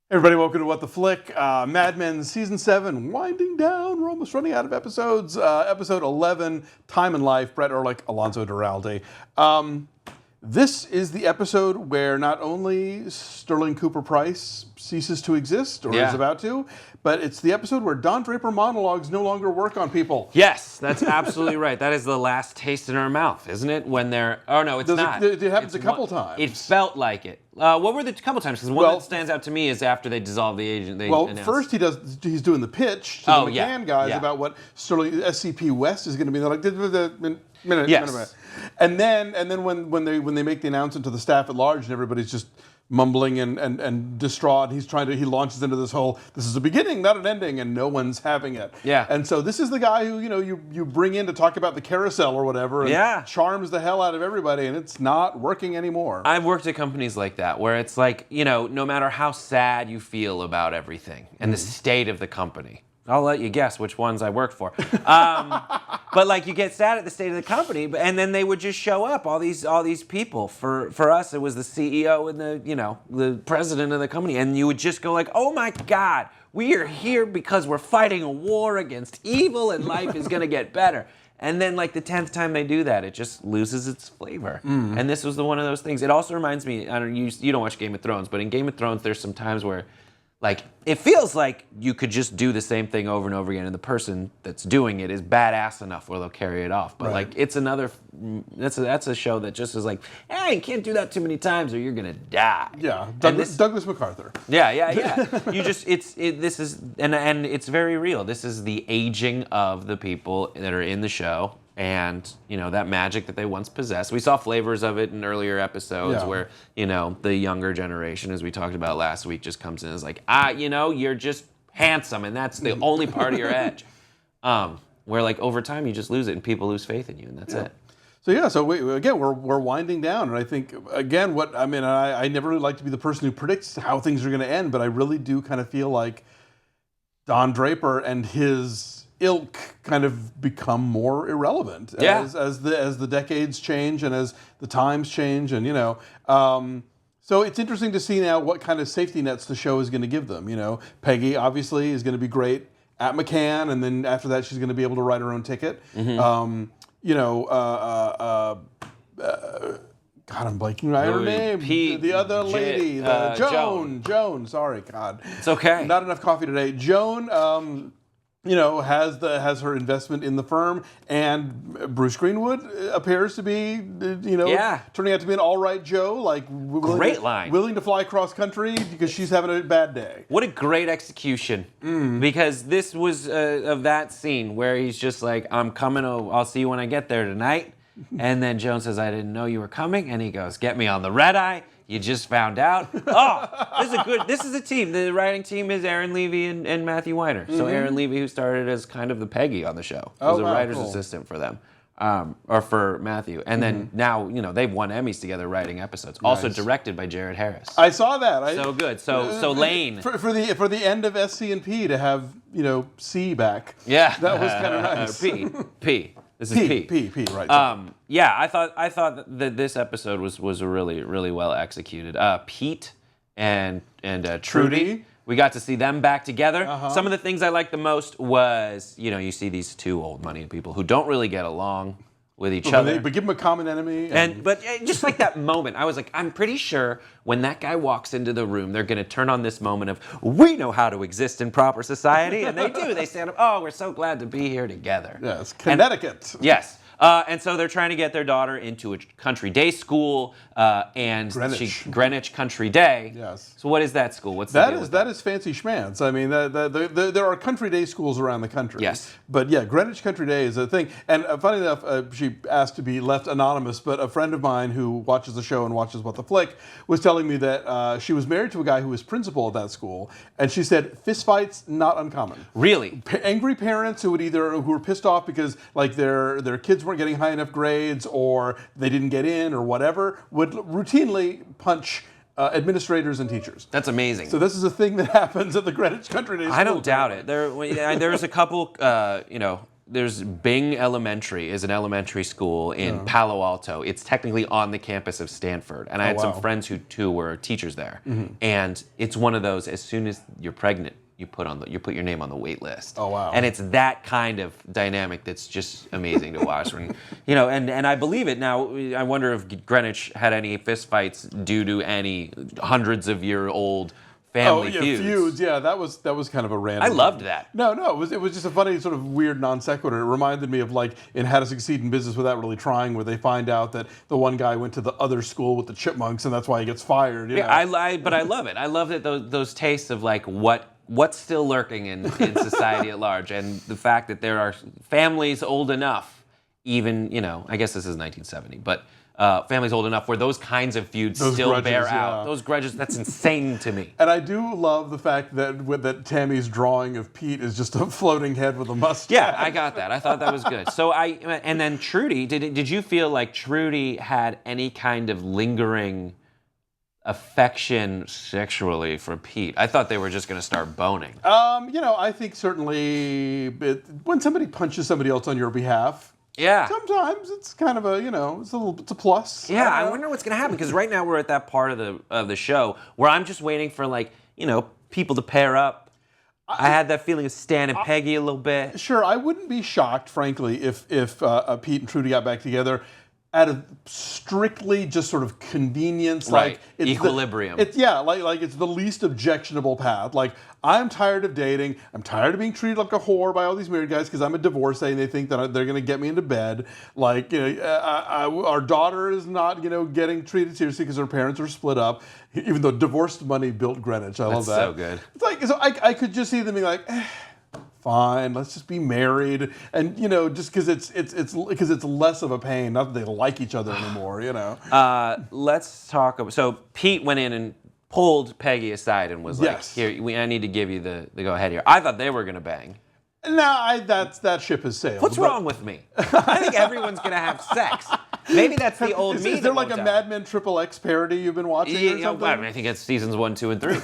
Everybody, welcome to What the Flick. Mad Men Season 7, winding down. We're almost running out of episodes. Episode 11, Time and Life, Brett Erlich, Alonso Duralde. This is the episode where not only Sterling Cooper Price ceases to exist, or is about to, but it's the episode where Don Draper monologues no longer work on people. Yes, that's absolutely right. That is the last taste in our mouth, isn't it? When they're... Oh, no, it's not. It happens a couple times. It felt like it. What were the couple times? Because one that stands out to me is after they dissolve the agent. First he's doing the pitch to the McCann guys about what Sterling SCP West is going to be. They're like, minute. And then when they make the announcement to the staff at large and everybody's just mumbling and distraught, he launches into this whole, this is a beginning, not an ending, and no one's having it. Yeah. And so this is the guy who, you bring in to talk about the carousel or whatever and charms the hell out of everybody, and it's not working anymore. I've worked at companies like that where it's like, no matter how sad you feel about everything and the state of the company, I'll let you guess which ones I worked for. But like you get sad at the state of the company, and then they would just show up, all these people. For us, it was the CEO and the president of the company, and you would just go like, oh my God, we are here because we're fighting a war against evil, and life is gonna get better. And then like the 10th time they do that, it just loses its flavor. And this was one of those things. It also reminds me, you don't watch Game of Thrones, but in Game of Thrones, there's some times where like, it feels like you could just do the same thing over and over again, and the person that's doing it is badass enough where they'll carry it off. But like, it's that's a show that just is like, hey, you can't do that too many times or you're gonna die. Yeah, Douglas MacArthur. Yeah. You just, this is, and it's very real. This is the aging of the people that are in the show. And, that magic that they once possessed. We saw flavors of it in earlier episodes where, the younger generation, as we talked about last week, just comes in and is like, you're just handsome, and that's the only part of your edge. Where, like, over time, you just lose it, and people lose faith in you, and that's it. So we're winding down, and I think, again, I never really like to be the person who predicts how things are going to end, but I really do kind of feel like Don Draper and his ilk kind of become more irrelevant as the decades change and as the times change, and so it's interesting to see now what kind of safety nets the show is going to give them. Peggy obviously is going to be great at McCann, and then after that she's going to be able to write her own ticket. God, I'm blanking on her name. Pete, the other lady, Joan. Sorry, God, it's okay. Not enough coffee today. Joan. Has her investment in the firm, and Bruce Greenwood appears to be, turning out to be an all right Joe, willing to fly cross country because she's having a bad day. What a great execution! Because this was of that scene where he's just like, "I'm coming. I'll see you when I get there tonight." And then Joan says, "I didn't know you were coming," and he goes, "Get me on the red eye. You just found out." This is a team. The writing team is Aaron Levy and Matthew Weiner. So Aaron Levy, who started as kind of the Peggy on the show, was a writer's assistant for them, or for Matthew. And then now, they've won Emmys together writing episodes. Nice. Also directed by Jared Harris. I saw that. So good. So Lane. For the end of SC&P to have, C back. Yeah. That was kind of nice. P. This is P, right. I thought that this episode was really, really well executed. Pete and Trudy, we got to see them back together. Some of the things I liked the most was, you see these two old money people who don't really get along with each other. But give them a common enemy. But just like that moment, I was like, I'm pretty sure when that guy walks into the room, they're going to turn on this moment of, we know how to exist in proper society. And they do. They stand up, oh, we're so glad to be here together. Yes, Connecticut. Yes. And so they're trying to get their daughter into a country day school, and Greenwich Country Day. Yes. So what is that school? What's that is fancy schmanz. I mean, there are country day schools around the country. Yes. But yeah, Greenwich Country Day is a thing. And funny enough, she asked to be left anonymous, but a friend of mine who watches the show and watches What the Flick was telling me that she was married to a guy who was principal at that school, and she said fistfights not uncommon. Really? Angry parents who were pissed off because like their kids weren't getting high enough grades or they didn't get in or whatever, would routinely punch administrators and teachers. That's amazing. So this is a thing that happens at the Greenwich Country Day School. I don't doubt it. There was a couple, there's Bing Elementary is an elementary school in Palo Alto. It's technically on the campus of Stanford, and I had some friends who were teachers there. And it's one of those. As soon as you're pregnant, you put your name on the wait list. Oh wow! And it's that kind of dynamic that's just amazing to watch. When, and I believe it now. I wonder if Greenwich had any fistfights due to any hundreds of year old family feuds. Yeah, that was kind of a random. I loved that. No, it was just a funny sort of weird non sequitur. It reminded me of like in How to Succeed in Business Without Really Trying, where they find out that the one guy went to the other school with the chipmunks, and that's why he gets fired. You know? But I love it. I love that those tastes of like what's still lurking in society at large, and the fact that there are families old enough, even I guess this is 1970, but. Families old enough where those kinds of feuds still grudges, bear out. Those grudges, that's insane to me. And I do love the fact that Tammy's drawing of Pete is just a floating head with a mustache. Yeah, I got that. I thought that was good. So and then Trudy, did you feel like Trudy had any kind of lingering affection sexually for Pete? I thought they were just going to start boning. I think certainly when somebody punches somebody else on your behalf, yeah. sometimes it's kind of it's a plus. Yeah, I wonder what's going to happen, because right now we're at that part of the show where I'm just waiting for people to pair up. I had that feeling of Stan and Peggy a little bit. Sure, I wouldn't be shocked, frankly, if Pete and Trudy got back together out of strictly just sort of convenience, right? Like it's equilibrium. It's the least objectionable path. Like, I'm tired of dating. I'm tired of being treated like a whore by all these married guys because I'm a divorcee and they think that they're going to get me into bed. Like, our daughter is not getting treated seriously because her parents are split up. Even though divorced money built Greenwich, I love that. So good. It's like I could just see them being like. Fine, let's just be married, and just because it's less of a pain. Not that they like each other anymore, Let's talk about. So Pete went in and pulled Peggy aside and was yes. like, "Here, I need to give you the go ahead here." I thought they were gonna bang. No, that ship has sailed. What's wrong with me? I think everyone's gonna have sex. Maybe that's the old me. Is there like a Mad Men XXX parody you've been watching or something? I think it's seasons 1, 2, and 3.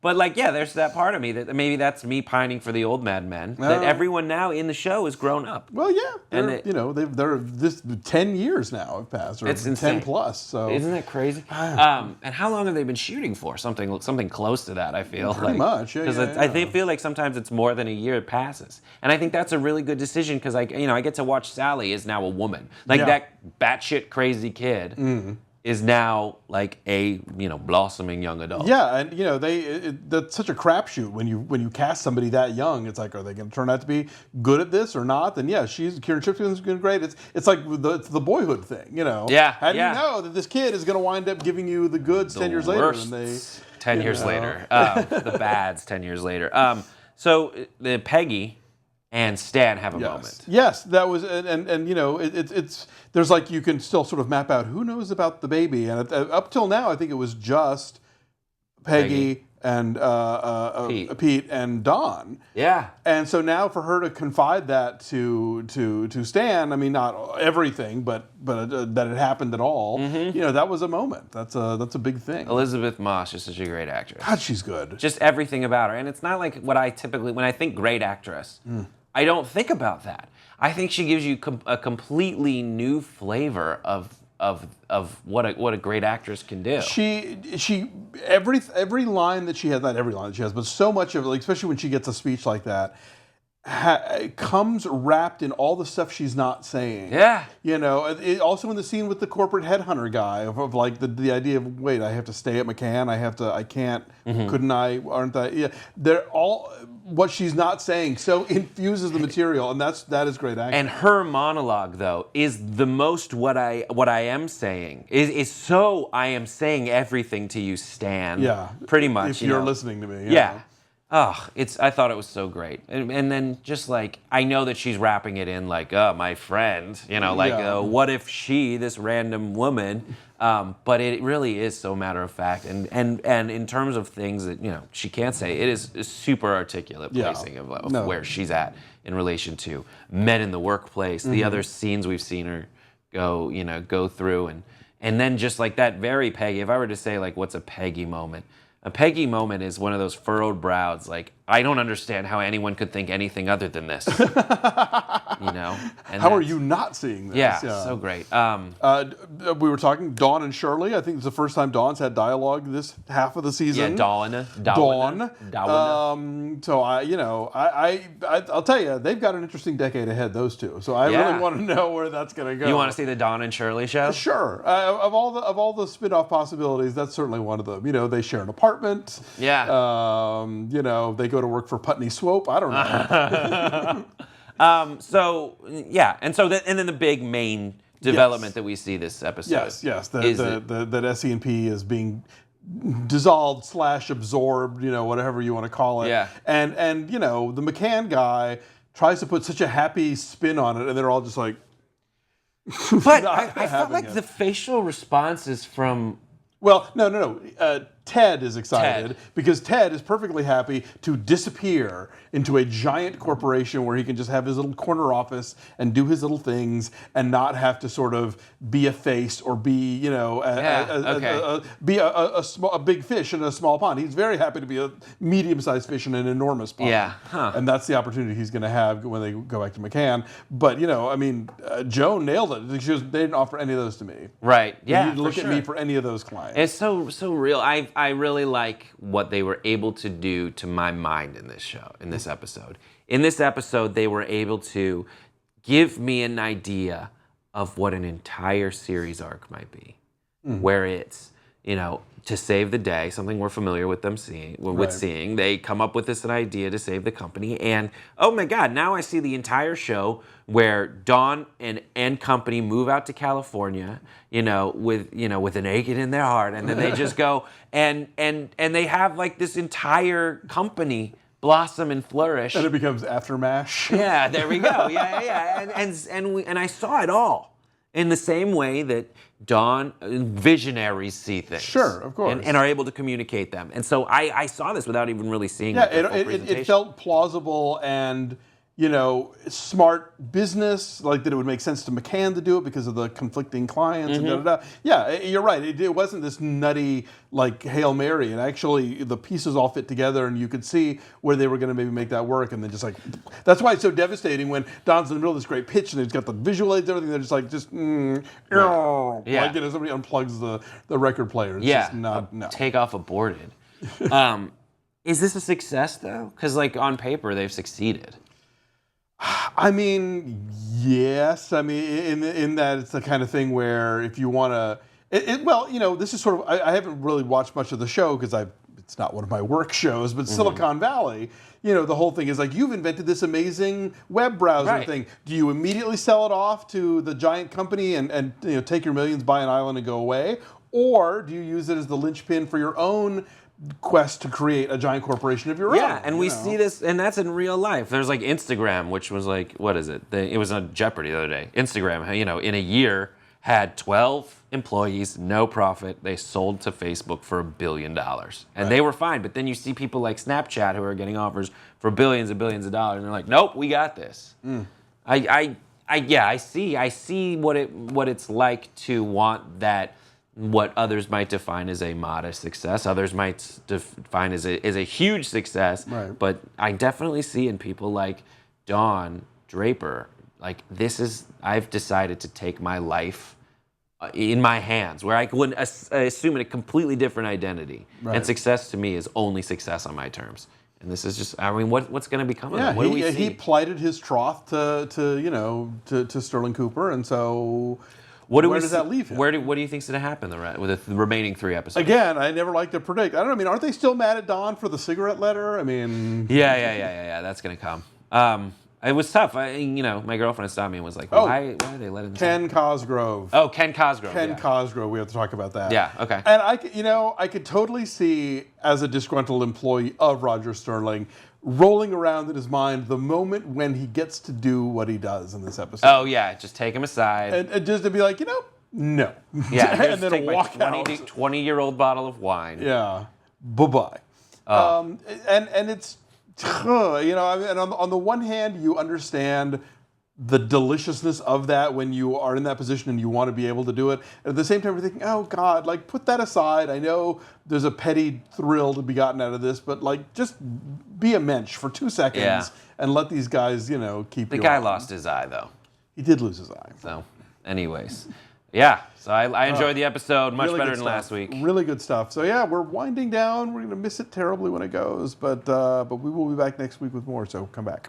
But there's that part of me that maybe that's me pining for the old Mad Men. That everyone now in the show is grown up. Well, yeah, they're this 10 years now have passed, or it's 10 plus. So isn't that crazy? And how long have they been shooting for? Something close to that. I feel pretty much. Yeah, because I feel like sometimes it's more than a year passes, and I think that's a really good decision because I get to watch Sally is now a woman, that batshit crazy kid. Mm. Is now like a blossoming young adult. Yeah, and that's such a crapshoot when you cast somebody that young. It's like, are they going to turn out to be good at this or not? Then yeah, Kieran Shipkin's been great. It's like it's the Boyhood thing, Yeah. How do you know that this kid is going to wind up giving you the goods 10 years later? And 10 years later, the bads 10 years later. So the Peggy and Stan have a moment. Yes, that was, and it's there's like you can still sort of map out who knows about the baby, and up till now I think it was just Peggy. And Pete and Don. Yeah. And so now for her to confide that to Stan, I mean, not everything, but that it happened at all. Mm-hmm. That was a moment. That's a big thing. Elizabeth Moss is such a great actress. God, she's good. Just everything about her, and it's not like what I typically when I think great actress. I don't think about that. I think she gives you a completely new flavor of what a great actress can do. She every line that she has, not every line that she has, but so much of it, like, especially when she gets a speech like that, comes wrapped in all the stuff she's not saying. Yeah. Also in the scene with the corporate headhunter guy of like the idea of, wait, I have to stay at McCann, I can't, couldn't I, aren't I? Yeah. They're all, what she's not saying so infuses the material, and that is great acting. And her monologue, though, is the most what I am saying. Is so I am saying everything to you, Stan. Yeah. Pretty much. If you're listening to me. Yeah. Oh, I thought it was so great. And then just like, I know that she's wrapping it in like, oh, my friend, what if she, this random woman, but it really is so matter of fact. And in terms of things that, she can't say, it is a super articulate placing of where she's at in relation to men in the workplace, the other scenes we've seen her go through. And then just like that very Peggy, if I were to say like, what's a Peggy moment? A Peggy moment is one of those furrowed brows, like, I don't understand how anyone could think anything other than this. And how are you not seeing this? Yeah, so great. We were talking Dawn and Shirley. I think it's the first time Dawn's had dialogue this half of the season. Yeah, Dawn. So I'll tell you, they've got an interesting decade ahead, those two. So I really want to know where that's going to go. You want to see the Dawn and Shirley show? Sure. Of all the spin-off possibilities, that's certainly one of them. They share an apartment. Yeah. They go to work for Putney Swope. I don't know. And then the big main development that we see this episode. Yes. That SC&P is being dissolved / absorbed, whatever you want to call it. Yeah. And the McCann guy tries to put such a happy spin on it, and they're all just like. But I felt like the facial responses from. Well, no. Ted is excited because Ted is perfectly happy to disappear into a giant corporation where he can just have his little corner office and do his little things and not have to sort of be a face or be, be a big fish in a small pond. He's very happy to be a medium-sized fish in an enormous pond. Yeah. And that's the opportunity he's going to have when they go back to McCann. But, Joan nailed it. She goes, they didn't offer any of those to me. Right. Yeah, you need to look at me for any of those clients. It's so real. I really like what they were able to do to my mind in this show, in this episode. In this episode, they were able to give me an idea of what an entire series arc might be, where it's, to save the day, something we're familiar with them seeing. They come up with this idea to save the company, and oh my God, now I see the entire show where Dawn and company move out to California, with an aching in their heart, and then they just go and they have like this entire company blossom and flourish. And it becomes Aftermash. Yeah, there we go. Yeah. And I saw it all in the same way that Dawn visionaries see things. Sure, of course. And are able to communicate them. And so I saw this without even really seeing it felt plausible and, smart business, like that it would make sense to McCann to do it because of the conflicting clients and da-da-da. Yeah, you're right. It wasn't this nutty, like, Hail Mary. And actually, the pieces all fit together and you could see where they were going to maybe make that work. And then just like, that's why it's so devastating when Don's in the middle of this great pitch and he's got the visual aids and everything. They're just like, somebody unplugs the record player. It's just not, no. Takeoff aborted. Is this a success, though? Because, like, on paper, they've succeeded. Yes. In that it's the kind of thing where if you want to, this is sort of, I haven't really watched much of the show because it's not one of my work shows, but Silicon Valley, the whole thing is like, you've invented this amazing web browser thing. Do you immediately sell it off to the giant company and take your millions, buy an island and go away? Or do you use it as the linchpin for your own quest to create a giant corporation of your own? Yeah, and we see this, and that's in real life. There's like Instagram, which was like, what is it? It was on Jeopardy the other day. Instagram, in a year, had 12 employees, no profit. They sold to Facebook for $1 billion. And they were fine. But then you see people like Snapchat who are getting offers for billions and billions of dollars, and they're like, nope, we got this. I see what it's like to want that. What others might define as a modest success, others might define as a huge success. Right. But I definitely see in people like Don Draper, like I've decided to take my life in my hands, where I would assume a completely different identity. Right. And success to me is only success on my terms. And this is just, what's going to become of it? What do we see? He plighted his troth to Sterling Cooper, and so. Where does that leave him? What do you think's going to happen with the remaining 3 episodes? Again, I never like to predict. I don't know. Aren't they still mad at Don for the cigarette letter? Yeah. That's going to come. It was tough. My girlfriend stopped me and was like, why are they letting Ken Cosgrove? Oh, Ken Cosgrove. Ken Cosgrove. We have to talk about that. Yeah. Okay. And I could totally see, as a disgruntled employee of Roger Sterling, rolling around in his mind the moment when he gets to do what he does in this episode. Oh, yeah. Just take him aside. And just to be like, no. Yeah. And then walk out. 20-year-old bottle of wine. Yeah. Bye-bye. Oh. And it's, and on the one hand, you understand the deliciousness of that when you are in that position and you want to be able to do it. And at the same time, you're thinking, oh God, like put that aside. I know there's a petty thrill to be gotten out of this, but like just be a mensch for 2 seconds and let these guys, you know, keep The you guy on. lost his eye, though. He did lose his eye. So, anyways. Yeah, so I enjoyed the episode much Really better good than stuff. last week. Really good stuff. So yeah, we're winding down. We're going to miss it terribly when it goes, but we will be back next week with more, so come back.